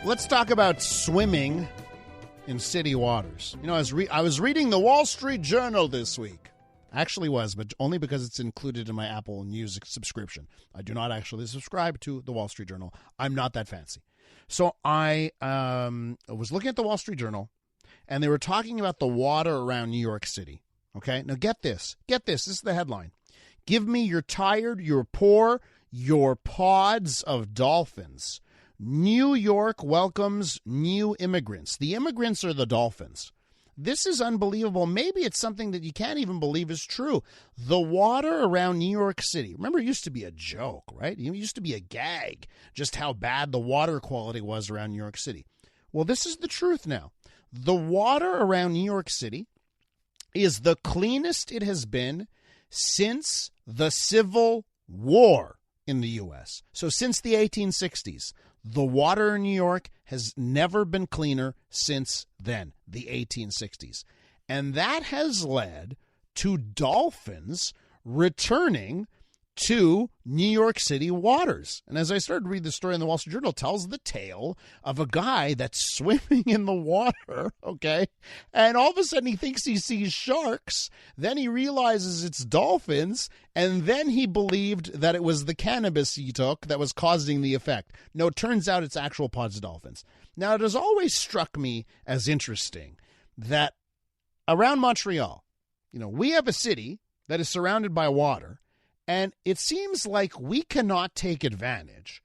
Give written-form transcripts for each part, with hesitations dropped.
Let's talk about swimming in city waters. You know, I was reading the Wall Street Journal this week. Actually was, but only because it's included in my Apple Music subscription. I do not actually subscribe to the Wall Street Journal. I'm not that fancy. So I was looking at the Wall Street Journal, and they were talking about the water around New York City. Okay, now get this. This is the headline. Give me your tired, your poor, your pods of dolphins. New York welcomes new immigrants. The immigrants are the dolphins. This is unbelievable. Maybe it's something that you can't even believe is true. The water around New York City. Remember, it used to be a joke, right? It used to be a gag, just how bad the water quality was around New York City. Well, this is the truth now. The water around New York City is the cleanest it has been since the Civil War in the U.S. So since the 1860s. The water in New York has never been cleaner since then, the 1860s. And that has led to dolphins returning to New York City waters. And as I started to read the story in the Wall Street Journal, it tells the tale of a guy that's swimming in the water, okay? And all of a sudden he thinks he sees sharks. Then he realizes it's dolphins. And then he believed that it was the cannabis he took that was causing the effect. No, it turns out it's actual pods of dolphins. Now, it has always struck me as interesting that around Montreal, you know, we have a city that is surrounded by water. And it seems like we cannot take advantage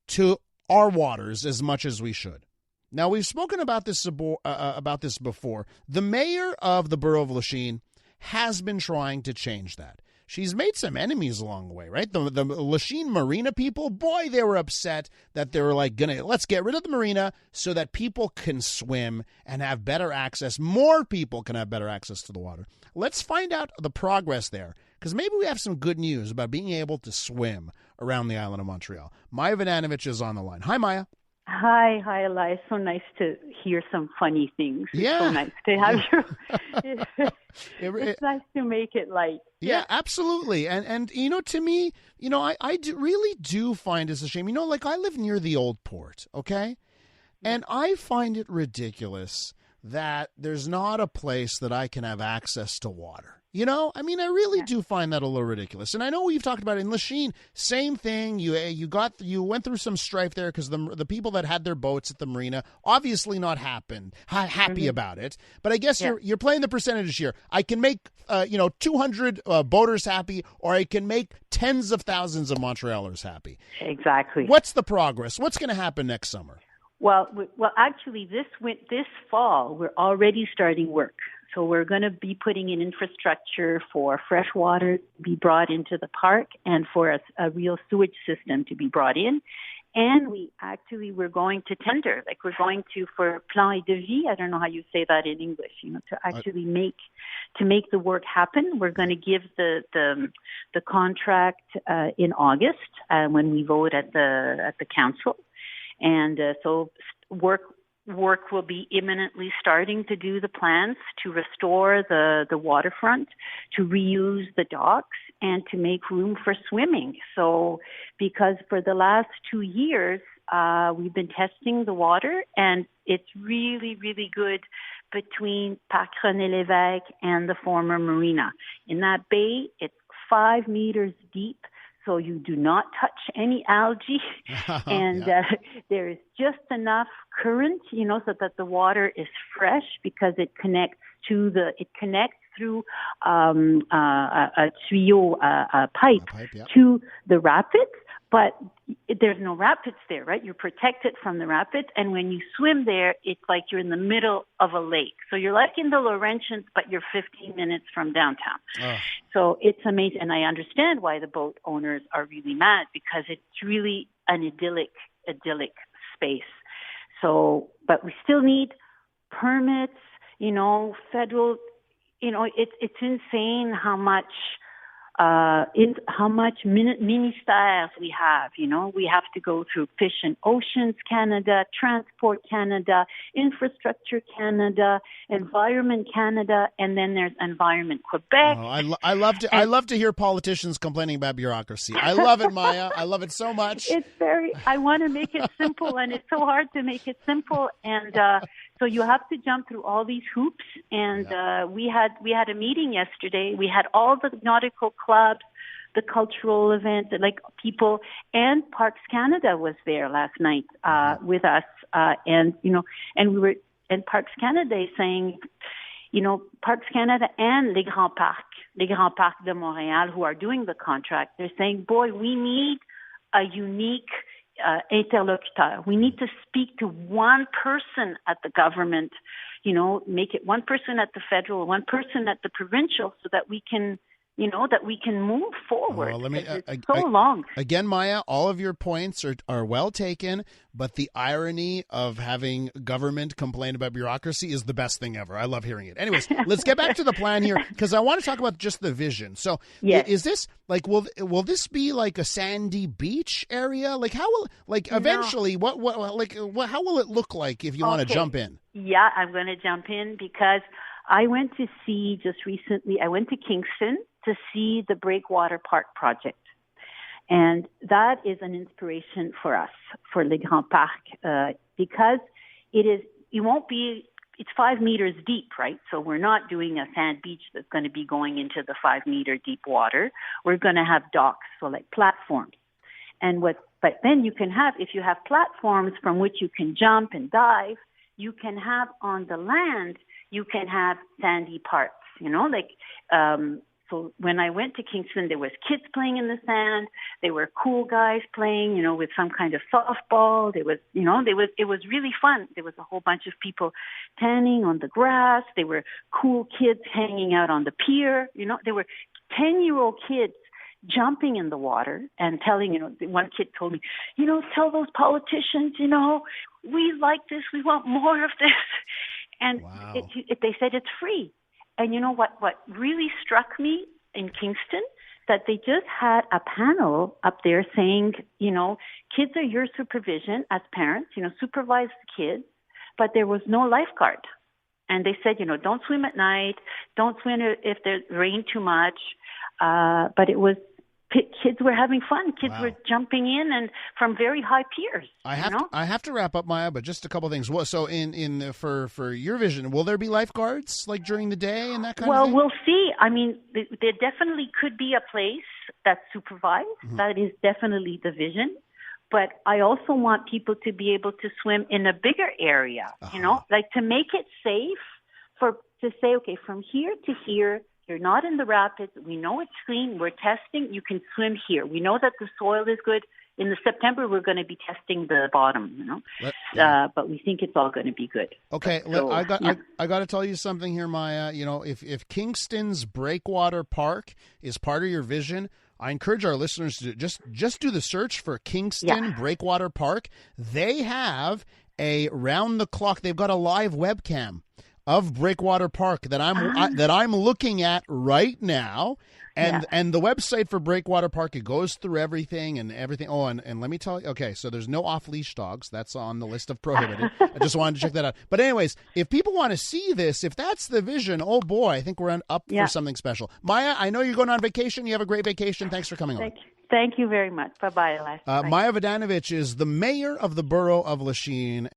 to our waters as much as we should. Now, we've spoken about this before. The mayor of the borough of Lachine has been trying to change that. She's made some enemies along the way, right? The Lachine Marina people, boy, they were upset that they were like, let's get rid of the marina so that people can swim and have better access. More people can have better access to the water. Let's find out the progress there, because maybe we have some good news about being able to swim around the island of Montreal. Maja Vodanovic is on the line. Hi, Maja. Hi, Eli. It's so nice to hear some funny things. Yeah. It's so nice to have you. It's nice to make it light. Yeah, absolutely. And you know, to me, you know, I really do find it's a shame. You know, like I live near the old port, okay? And I find it ridiculous that there's not a place that I can have access to water. You know, I mean, I really do find that a little ridiculous. And I know we've talked about it in Lachine, same thing. You went through some strife there because the people that had their boats at the marina obviously not happy about it. But I guess you're playing the percentage here. I can make 200 boaters happy, or I can make tens of thousands of Montrealers happy. Exactly. What's the progress? What's going to happen next summer? Well, actually, this fall we're already starting work. So we're going to be putting in infrastructure for fresh water to be brought into the park and for a real sewage system to be brought in. And we're going to tender, like we're going to for plan de vie. I don't know how you say that in English, to actually make the work happen. We're going to give the contract in August when we vote at the council. And so work will be imminently starting to do the plans to restore the waterfront, to reuse the docks, and to make room for swimming. So because for the last 2 years, we've been testing the water, and it's really, really good between Parc René-Lévesque and the former marina. In that bay, it's 5 meters deep. So you do not touch any algae, and there is just enough current, so that the water is fresh because it connects through a tuyau, a pipe to the rapids. But there's no rapids there, right? You're protected from the rapids. And when you swim there, it's like you're in the middle of a lake. So you're like in the Laurentians, but you're 15 minutes from downtown. Oh. So it's amazing. And I understand why the boat owners are really mad, because it's really an idyllic space. So, but we still need permits, federal, it's insane how much in how much ministères we have. We have to go through Fish and Oceans Canada, Transport Canada, Infrastructure Canada, Environment Canada, and then there's Environment Quebec. Oh, I love to hear politicians complaining about bureaucracy. I love it, Maja. I love it so much. I want to make it simple, and it's so hard to make it simple. And so you have to jump through all these hoops. And we had a meeting yesterday. We had all the nautical clubs, the cultural events, like people, and Parks Canada was there last night with us. And we were, and Parks Canada is saying, Parks Canada and les Grands Parcs de Montréal, who are doing the contract, they're saying, boy, we need a unique interlocuteur. We need to speak to one person at the government, make it one person at the federal, one person at the provincial, so that we can move forward. It's so long. Again, Maja, all of your points are well taken, but the irony of having government complain about bureaucracy is the best thing ever. I love hearing it. Anyways, let's get back to the plan here, because I want to talk about just the vision. So yes. Is this will this be like a sandy beach area? Like how will eventually how will it look like if you want to jump in? Yeah, I'm going to jump in because I went to see just recently, I went to Kingston to see the Breakwater Park project. And that is an inspiration for us, for Les Grands Parcs, because it's 5 meters deep, right? So we're not doing a sand beach that's going to be going into the 5-meter deep water. We're going to have docks, so like platforms. But then you can have, if you have platforms from which you can jump and dive, you can have on the land, you can have sandy parts, so when I went to Kingston, there was kids playing in the sand. There were cool guys playing, with some kind of softball. It was really fun. There was a whole bunch of people tanning on the grass. There were cool kids hanging out on the pier. There were 10-year-old kids jumping in the water and telling, one kid told me, tell those politicians, we like this. We want more of this. And wow. They said it's free. And you know what really struck me in Kingston? That they just had a panel up there saying, kids are your supervision as parents, supervise the kids, but there was no lifeguard. And they said, don't swim at night, don't swim if there's rain too much. But it was, kids were having fun. Kids wow. were jumping in and from very high piers. I have to wrap up, Maja, but just a couple of things. So for your vision, will there be lifeguards like during the day and that kind of thing? Well, we'll see. I mean, there definitely could be a place that's supervised. Mm-hmm. That is definitely the vision. But I also want people to be able to swim in a bigger area, like to make it safe to say, okay, from here to here, you're not in the rapids. We know it's clean. We're testing. You can swim here. We know that the soil is good. In the September, we're going to be testing the bottom, but we think it's all going to be good. Okay, so, I got to tell you something here, Maja. If Kingston's Breakwater Park is part of your vision, I encourage our listeners to just do the search for Kingston Breakwater Park. They have a round the clock. They've got a live webcam of Breakwater Park that I'm looking at right now, and the website for Breakwater Park, it goes through everything. Oh, and let me tell you, okay, so there's no off-leash dogs. That's on the list of prohibited. I just wanted to check that out. But anyways, if people want to see this, if that's the vision, oh boy, I think we're up for something special. Maja, I know you're going on vacation. You have a great vacation. Thanks for coming on. Thank you very much. Bye-bye, Elias. Maja Vodanovic is the mayor of the borough of Lachine.